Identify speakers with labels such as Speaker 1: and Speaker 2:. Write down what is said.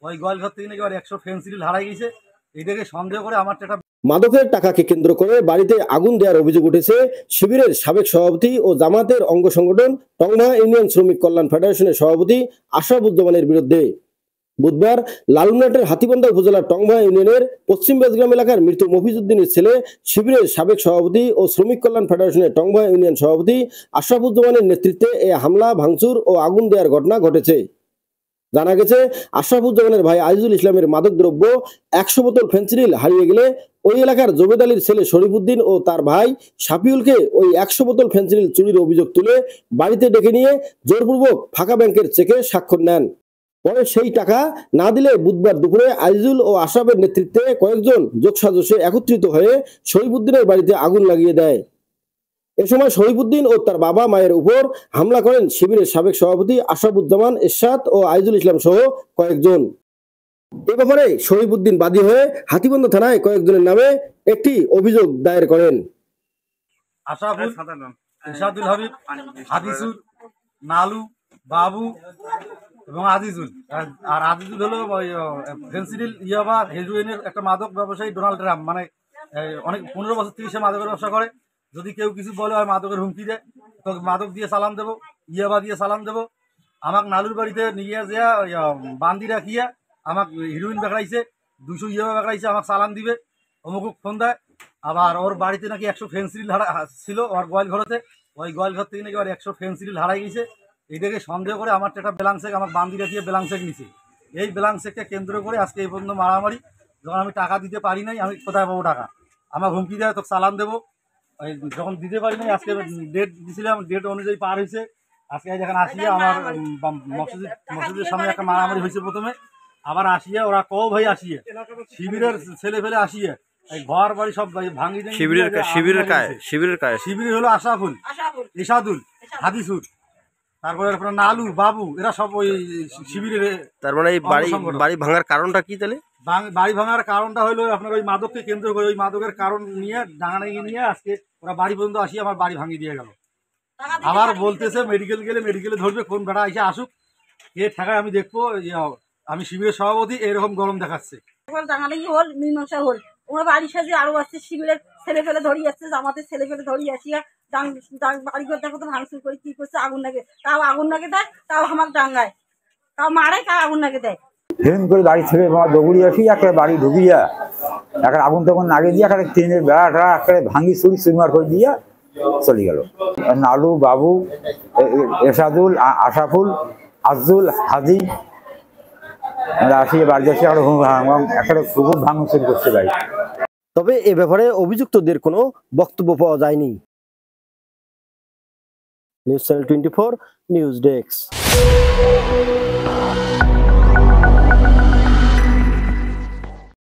Speaker 1: ওই গোয়ালঘর থেকে নাকি আর 100 ফেন্সিডিল হারাই গেছে। এইটাকে সন্দেহ করে আমার একটা
Speaker 2: মাদকের টাকাকে কেন্দ্র করে বাড়িতে আগুন দেওয়ার অভিযোগ উঠেছে শিবিরের সাবেক সভাপতি ও জামাতের অঙ্গ সংগঠন টংভা ইউনিয়ন শ্রমিক কল্যাণ ফেডারেশনের সভাপতি আশরাফুজ্জামানের বিরুদ্ধে। বুধবার লালমনিরহাটের হাতীবান্ধা উপজেলার টংভা ইউনিয়নের পশ্চিম বেজগ্রাম এলাকার মৃত মফিজউদ্দিনের ছেলে শিবিরের সাবেক সভাপতি ও শ্রমিক কল্যাণ ফেডারেশনের টংভা ইউনিয়ন সভাপতি আশরাফুজ্জামানের নেতৃত্বে এই হামলা, ভাঙচুর ও আগুন দেওয়ার ঘটনা ঘটেছে। জানা গেছে, আশরাফুজ্জামানের ভাই আজিজুল ইসলামের মাদকদ্রব্য 100 বোতল ফেন্সিডিল হারিয়ে গেলে ওই এলাকার জবেদ আলীর ছেলে শরীফুদ্দিন ও তার ভাই শাফিউলকে ওই 100 বোতল ফেন্সিডিল চুরির অভিযোগ তুলে বাড়িতে ডেকে নিয়ে জোরপূর্বক ফাঁকা ব্যাংকের চেকে স্বাক্ষর নেন। পরে সেই টাকা না দিলে বুধবার দুপুরে আজিজুল ও আশরাফের নেতৃত্বে কয়েকজন যোগসাজশে একত্রিত হয়ে শরীফুদ্দিনের বাড়িতে আগুন লাগিয়ে দেয়। এ সময় শরীফুদ্দিন ও তার বাবা মায়ের উপর হামলা করেন শিবিরের সাবেক সভাপতি আশরাফুজ্জামান, এরশাদ ও আইজুল ইসলাম সহ কয়েকজন। এ ব্যাপারে শরীফুদ্দিন বাদী হয়ে হাতীবান্ধা থানায় কয়েকজনের নামে একটি অভিযোগ দায়ের করেন।
Speaker 1: আশরাফুল, ইরশাদুল হাবিব, হাদিসুল, নালু, বাবু এবং আজিজুল। আর আজিজুল হলো ফেন্সিডিল, ইয়াবা, হেরোইনের একটা মাদক ব্যবসায়ী ডোনাল্ড ট্রাম্প। মানে অনেক 15 বছর থেকে সে মাদকের ব্যবসা করে। যদি কেউ কিছু বলে হয় মাদকের হুমকি দেয়, তো মাদক দিয়ে সালাম দেবো, ইয়াবা দিয়ে সালাম দেবো। আমাকে নালুর বাড়িতে নিয়ে যা বান্দি রাখিয়া আমাকে হিরোইন বেকড়াইছে, 200 ইয়াবা বেকড়াইছে, আমাকে সালাম দিবে, অমুক ফোন দেয়। আবার ওর বাড়িতে নাকি 100 ফেন্সিডিল ছিল ওর গোয়াল ঘরেতে। ওই গোয়াল ঘর থেকে নাকি আর 100 ফেন্সিডিল হারাই গেছে। এইটাকে সন্দেহ করে আমার একটা ব্ল্যাঙ্ক চেক আমার বান্দি রাখিয়ে ব্ল্যাঙ্ক চেক নিছে। এই ব্ল্যাঙ্ক চেককে কেন্দ্র করে আজকে এই পর্যন্ত মারামারি। যখন আমি টাকা দিতে পারি নাই, আমি কোথায় পাবো টাকা? আমার হুমকি দেয়, তোকে চালান দেবো। যখন দিতে পারি নাই, আজকে ডেট দিয়েছিলাম, ডেট অনুযায়ী পার হয়েছে। আজকে যখন আসিয়া আমার মসজিদের সামনে একটা মারামারি হয়েছে প্রথমে। আবার আসিয়া ওরা ভাই আসিয়ে শিবিরের ছেলে ফেলে আসিয়ে ঘর বাড়ি সব ভাঙি দেয়। শিবির হলো আশরাফুল, ইরশাদুল, হাদিসুল, তারপরে নালু, বাবু, এরা সব ওই শিবিরের।
Speaker 2: তার মানে এই বাড়ি ভাঙার কারণটা কি? তাহলে
Speaker 1: বাড়ি ভাঙার কারণটা হলো আপনার ওই মাদককে কেন্দ্র করে, ওই মাদকের কারণ নিয়ে ডাঙানাগি নিয়ে আজকে ওরা বাড়ি পর্যন্ত আসিয়ে আমার বাড়ি ভাঙিয়ে দিয়ে গেল। আবার বলতেছে মেডিকেল গেলে মেডিকেলে ধরবে, কোন বেড়া এসে আসুক, এ ঠেকায় আমি দেখবো। আমি শিবিরের সভাপতি, এরকম গরম দেখাচ্ছে।
Speaker 3: ডাঙানাগি হল, মীমাংসা হল, ওরা বাড়ির সাথে আরো আসছে, শিবিরের ছেলে ফেলে ধরিয়ে আসছে, জামাতের ছেলে ফেলে ধরিয়ে আসিয়া বাড়ি ঘর দেখো তো ভাঙচুর করে কি করছে, আগুন লাগে, তাও আগুন লাগে দেয়, তাও আমার ডাঙ্গায়, তাও মারে, তাও আগুন লাগে দেয়।
Speaker 4: হেম করে বাড়ি থেকে দৌড়ি আসি, একটা বাড়ি ঢুকিয়া একটা আগুন তখন নাগে দিয়ে একটা ট্রেনের বেড়াটা একটা ভাঙি চুরি চুরমার করে দিয়া চলে গেল। নালু, বাবু, এরশাদুল, আশরাফুল, আজুল, হাজি আসিয়ে বাড়ি আসি একটা খুব ভাঙচুর করতে পারি।
Speaker 2: তবে এ ব্যাপারে অভিযুক্তদের কোনো বক্তব্য পাওয়া যায়নি। News channel 24 news desk.